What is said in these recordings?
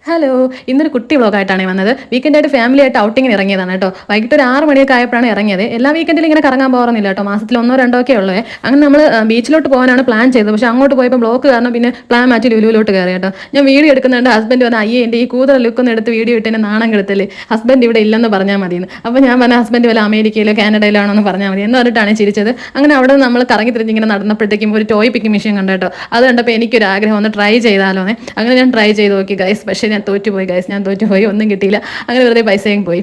Hello, ഇന്നൊരു കുട്ടി വ്ളോഗായിട്ടാണ് വന്നത്. വീക്കെൻഡായിട്ട് ഫാമിലി ആയിട്ട് ഔട്ടിങ്ങിന് ഇറങ്ങിയതാണ് കേട്ടോ. വൈകിട്ട് ഒരു 6 മണിയൊക്കെ ആയപ്പോഴാണ് ഇറങ്ങിയത്. എല്ലാ വീക്കെൻഡിലും ഇങ്ങനെ കറങ്ങാൻ പോകാറൊന്നുമില്ല കേട്ടോ. മാസത്തിൽ ഒന്നോ രണ്ടോ ഒക്കെ ഉള്ളത്. അങ്ങനെ നമ്മൾ ബീച്ചിലോട്ട് പോകാനാണ് പ്ലാൻ ചെയ്തത്. പക്ഷേ അങ്ങോട്ട് പോയപ്പോൾ ബ്ലോക്ക് കാരണം പിന്നെ പ്ലാൻ മാറ്റി ലുലുവിലോട്ട് കയറി കേട്ടോ. ഞാൻ വീഡിയോ എടുക്കുന്നുണ്ട്. ഹസ്ബൻഡ് വന്ന് അയ്യേ എൻ്റെ ഈ കൂതറ ലുക്കൊന്നും എടുത്ത് വീഡിയോ ഇട്ട് എന്നെ നാണം കെടുത്തല്ലേ, ഹസ്ബൻഡ് ഇവിടെ ഇല്ലെന്ന് പറഞ്ഞാൽ മതിയെന്ന്. അപ്പോൾ ഞാൻ പറഞ്ഞ ഹസ്ബൻഡ് വല്ല അമേരിക്കയിലോ കാനഡയിലോ ആണെന്ന് പറഞ്ഞാൽ മതി എന്ന് പറഞ്ഞിട്ടാണ് ചിരിച്ചത്. അങ്ങനെ അവിടെ നിന്ന് നമ്മൾ കറങ്ങി തിരിഞ്ഞിങ്ങനെ നടന്നപ്പോഴത്തേക്കും ഒരു ടോയ് പിക്കിംഗ് മെഷീൻ കണ്ടു കേട്ടോ. അത് കണ്ടപ്പോൾ എനിക്കൊരു ആഗ്രഹം ഒന്ന് ട്രൈ ചെയ്താലോന്നേ. അങ്ങനെ ഞാൻ ട്രൈ ചെയ്ത് നോക്കി ഗൈസ്. പക്ഷേ ഞാൻ തോറ്റുപോയി ഗൈസ്. ഞാൻ തോറ്റുപോയി, ഒന്നും കിട്ടിയില്ല. അങ്ങനെ വെറുതെ പൈസയും പോയി.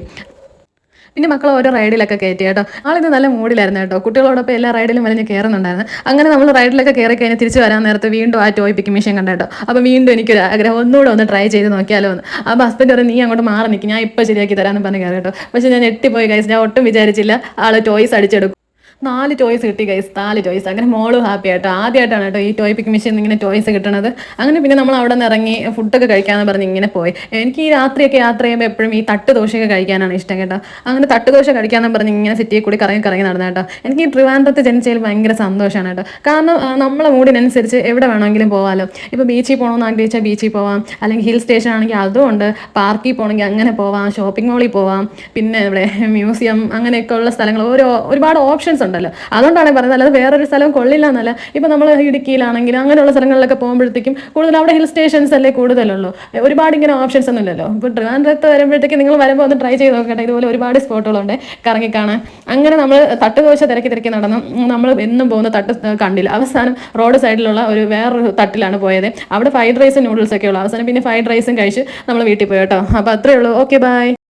പിന്നെ മക്കൾ ഓരോ റൈഡിലൊക്കെ കയറ്റി കേട്ടോ. ആളിത് നല്ല മൂഡിലായിരുന്നു കേട്ടോ. കുട്ടികളോടൊപ്പം എല്ലാ റൈഡിലും വലിഞ്ഞ് കയറുന്നുണ്ടായിരുന്നു. അങ്ങനെ നമ്മൾ റൈഡിലൊക്കെ കയറി കഴിഞ്ഞാൽ തിരിച്ച് വരാൻ നേരത്ത് വീണ്ടും ആ ടോയ് പിക്കിംഗ് മെഷീൻ കണ്ടു കേട്ടോ. അപ്പോൾ വീണ്ടും എനിക്കൊരു ആഗ്രഹം ഒന്നുകൂടെ ഒന്ന് ട്രൈ ചെയ്ത് നോക്കിയാലോ എന്ന്. അപ്പോൾ ഹസ്ബൻഡ് പറയും നീ അങ്ങോട്ട് മാറി നിൽക്കും, ഞാൻ ഇപ്പോൾ ശരിയാക്കി തരാമെന്ന് പറഞ്ഞ് കയറി കേട്ടോ. പക്ഷേ ഞാൻ ഞെട്ടിപ്പോയി ഗൈസ്. ഞാൻ ഒട്ടും വിചാരിച്ചില്ല ആൾ ടോയ്സ് അടിച്ചെടുക്കും. 4 ടോയ്സ് കിട്ടി ഗൈസ്, 4 ടോയ്സ്. അങ്ങനെ മോളും ഹാപ്പി ആയിട്ടോ. ആദ്യമായിട്ടാണ് കേട്ടോ ഈ ടോയ് പിക്ക് മെഷീൻ ഇങ്ങനെ ടോയ്സ് കിട്ടണത്. അങ്ങനെ പിന്നെ നമ്മൾ അവിടെ നിന്ന് ഇറങ്ങി ഫുഡൊക്കെ കഴിക്കാമെന്ന് പറഞ്ഞ് ഇങ്ങനെ പോയി. എനിക്ക് ഈ രാത്രിയൊക്കെ യാത്ര ചെയ്യുമ്പോൾ എപ്പോഴും ഈ തട്ട് ദോശയൊക്കെ കഴിക്കാനാണ് ഇഷ്ടം കേട്ടോ. അങ്ങനെ തട്ട് ദോശ കഴിക്കാമെന്ന് പറഞ്ഞ് ഇങ്ങനെ സിറ്റിയിൽ കൂടി കറങ്ങി കറങ്ങി നടന്ന കേട്ടോ. എനിക്ക് ഈ ട്രിവാൻഡ്രത്ത് ജനിച്ചതിൽ ഭയങ്കര സന്തോഷമാണ് കേട്ടോ. കാരണം നമ്മളെ മൂഡിനനുസരിച്ച് എവിടെ വേണമെങ്കിലും പോകാമല്ലോ. ഇപ്പോൾ ബീച്ചിൽ പോകണമെന്ന് ആഗ്രഹിച്ചാൽ ബീച്ചിൽ പോവാം, അല്ലെങ്കിൽ ഹിൽ സ്റ്റേഷൻ ആണെങ്കിൽ അതുകൊണ്ട്, പാർക്കിൽ പോകണമെങ്കിൽ അങ്ങനെ പോവാം, ഷോപ്പിംഗ് മോളിൽ പോവാം, പിന്നെ ഇവിടെ മ്യൂസിയം അങ്ങനെയൊക്കെ ഉള്ള സ്ഥലങ്ങൾ ഒരുപാട് ഓപ്ഷൻസ് ഉണ്ടല്ലോ. അതുകൊണ്ടാണ് പറയുന്നത്, അല്ലാതെ വേറൊരു സ്ഥലം കൊള്ളില്ല എന്നല്ല. ഇപ്പം നമ്മൾ ഇടുക്കിയിലാണെങ്കിലും അങ്ങനെയുള്ള സ്ഥലങ്ങളിലൊക്കെ പോകുമ്പോഴത്തേക്കും കൂടുതൽ അവിടെ ഹിൽ സ്റ്റേഷൻസ് അല്ലേ കൂടുതലുള്ളൂ. ഒരുപാട് ഇങ്ങനെ ഓപ്ഷൻസ് ഒന്നും ഇല്ലല്ലോ. ഇപ്പോൾ ട്രിവാൻഡ്രത്ത് വരുമ്പോഴത്തേക്ക് നിങ്ങൾ വരുമ്പോൾ ഒന്ന് ട്രൈ ചെയ്ത് നോക്കട്ടെ. ഇതുപോലെ ഒരുപാട് സ്പോട്ടുകളുണ്ട് കറങ്ങിക്കാണാൻ. അങ്ങനെ നമ്മൾ തട്ടുദോശ തിരക്കി തിരക്കി നടന്നു. നമ്മൾ എന്നും പോകുന്ന തട്ട് കണ്ടില്ല. അവസാനം റോഡ് സൈഡിലുള്ള വേറൊരു തട്ടിലാണ് പോയത്. അവിടെ ഫ്രൈഡ് റൈസും നൂഡിൽസ് ഒക്കെ ഉള്ളൂ. അവസാനം പിന്നെ ഫ്രൈഡ് റൈസും കഴിച്ച് നമ്മൾ വീട്ടിൽ പോയി കേട്ടോ. അപ്പോൾ അത്രയേ ഉള്ളൂ. Okay, by.